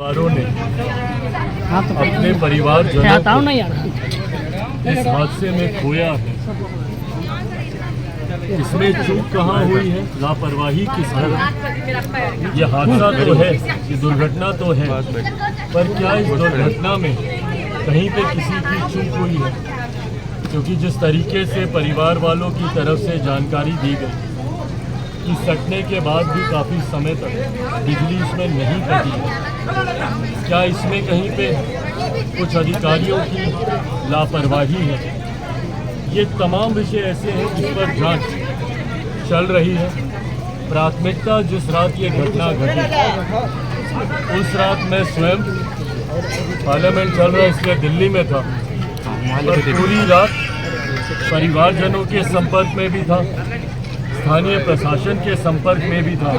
ने अपने परिवारजनों को इस हादसे में खोया है। इसमें चूक कहाँ हुई है, लापरवाही किस तरह? ये हादसा तो है, ये दुर्घटना तो है, पर क्या इस दुर्घटना में कहीं पे किसी की चूक हुई है? क्योंकि जिस तरीके से परिवार वालों की तरफ से जानकारी दी गई कि सटने के बाद भी काफ़ी समय तक बिजली इसमें नहीं कटी है, क्या इसमें कहीं पे कुछ अधिकारियों की लापरवाही है? ये तमाम विषय ऐसे हैं जिस पर जांच चल रही है। प्राथमिकता जिस रात ये घटना घटी उस रात मैं स्वयं पार्लियामेंट चल रहा है इसलिए दिल्ली में था, पर पूरी रात परिवारजनों के संपर्क में भी था, स्थानीय प्रशासन के संपर्क में भी था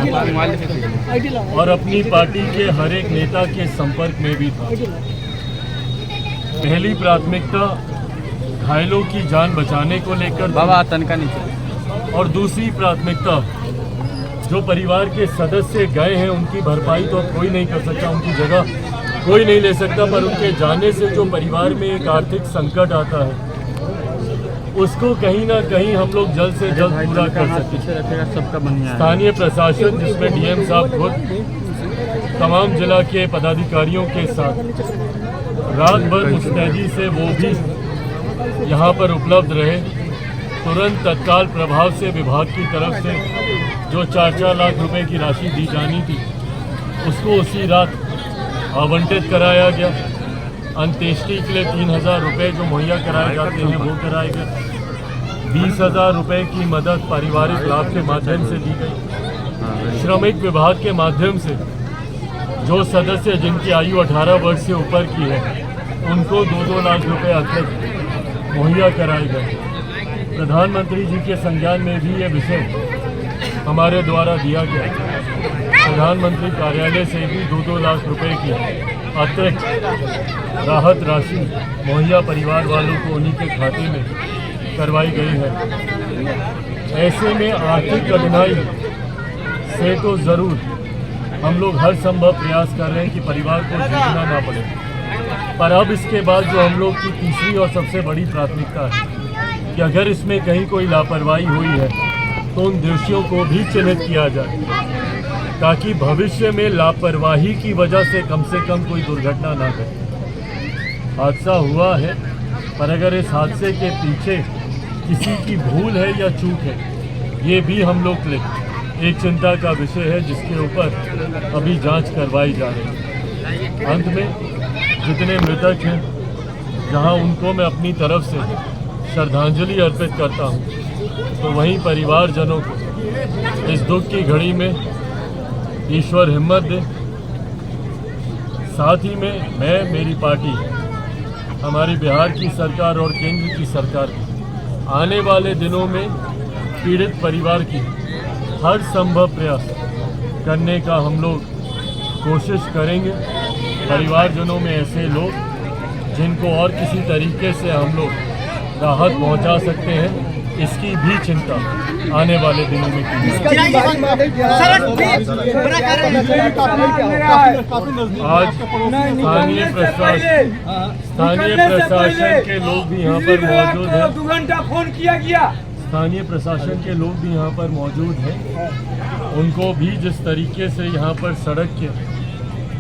और अपनी पार्टी के हर एक नेता के संपर्क में भी था। पहली प्राथमिकता घायलों की जान बचाने को लेकर और दूसरी प्राथमिकता जो परिवार के सदस्य गए हैं उनकी भरपाई तो कोई नहीं कर सकता, उनकी जगह कोई नहीं ले सकता, पर उनके जाने से जो परिवार में एक आर्थिक संकट आता है उसको कहीं ना कहीं हम लोग जल्द से जल्द पूरा कर सकें। स्थानीय प्रशासन जिसमें डीएम साहब खुद तमाम जिला के पदाधिकारियों के साथ रात भर मुस्तैदी से वो भी यहाँ पर उपलब्ध रहे। तुरंत तत्काल प्रभाव से विभाग की तरफ से जो 4-4 लाख रुपए की राशि दी जानी थी उसको उसी रात आवंटित कराया गया। अंत्येष्टि के लिए 3,000 रुपये जो मुहैया कराए जाते हैं वो कराए गए। 20,000 रुपये की मदद पारिवारिक लाभ के माध्यम से दी गई। श्रमिक विभाग के माध्यम से जो सदस्य जिनकी आयु 18 वर्ष से ऊपर की है उनको 2-2 लाख रुपये अतिरिक्त मुहैया कराए गए। प्रधानमंत्री जी के संज्ञान में भी ये विषय हमारे द्वारा दिया गया। प्रधानमंत्री कार्यालय से भी 2-2 लाख रुपए की अतिरिक्त राहत राशि मुहैया परिवार वालों को उन्हीं के खाते में करवाई गई है। ऐसे में आर्थिक कठिनाई से तो ज़रूर हम लोग हर संभव प्रयास कर रहे हैं कि परिवार को जूझना ना पड़े, पर अब इसके बाद जो हम लोग की तीसरी और सबसे बड़ी प्राथमिकता है कि अगर इसमें कहीं कोई लापरवाही हुई है तो उन दोषियों को भी चिन्हित किया जाए ताकि भविष्य में लापरवाही की वजह से कम कोई दुर्घटना ना घटे। हादसा हुआ है, पर अगर इस हादसे के पीछे किसी की भूल है या चूक है ये भी हम लोग के लिए एक चिंता का विषय है जिसके ऊपर अभी जांच करवाई जा रही है। अंत में जितने मृतक हैं जहां उनको मैं अपनी तरफ से श्रद्धांजलि अर्पित करता हूं, तो वहीं परिवारजनों को इस दुख की घड़ी में ईश्वर हिम्मत दे। साथ ही में मैं, मेरी पार्टी, हमारी बिहार की सरकार और केंद्र की सरकार आने वाले दिनों में पीड़ित परिवार की हर संभव प्रयास करने का हम लोग कोशिश करेंगे। परिवारजनों में ऐसे लोग जिनको और किसी तरीके से हम लोग राहत पहुंचा सकते हैं इसकी भी चिंता आने वाले दिनों में की जाएगी। आज स्थानीय प्रशासन के लोग भी यहाँ पर मौजूद हैं। 2 घंटा फोन किया गया। स्थानीय प्रशासन के लोग भी यहाँ पर मौजूद हैं। उनको भी जिस तरीके से यहाँ पर सड़क के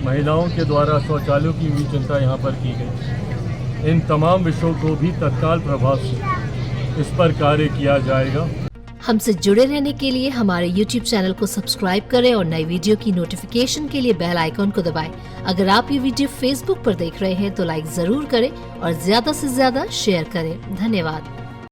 महिलाओं के द्वारा शौचालयों की भी चिंता यहाँ पर की गई। इन तमाम विषयों को भी तत्काल प्रभाव से इस पर कार्य किया जाएगा। हमसे जुड़े रहने के लिए हमारे YouTube चैनल को सब्सक्राइब करें और नई वीडियो की नोटिफिकेशन के लिए बेल आइकॉन को दबाएं। अगर आप ये वीडियो Facebook पर देख रहे हैं तो लाइक जरूर करें और ज्यादा से ज्यादा शेयर करें। धन्यवाद।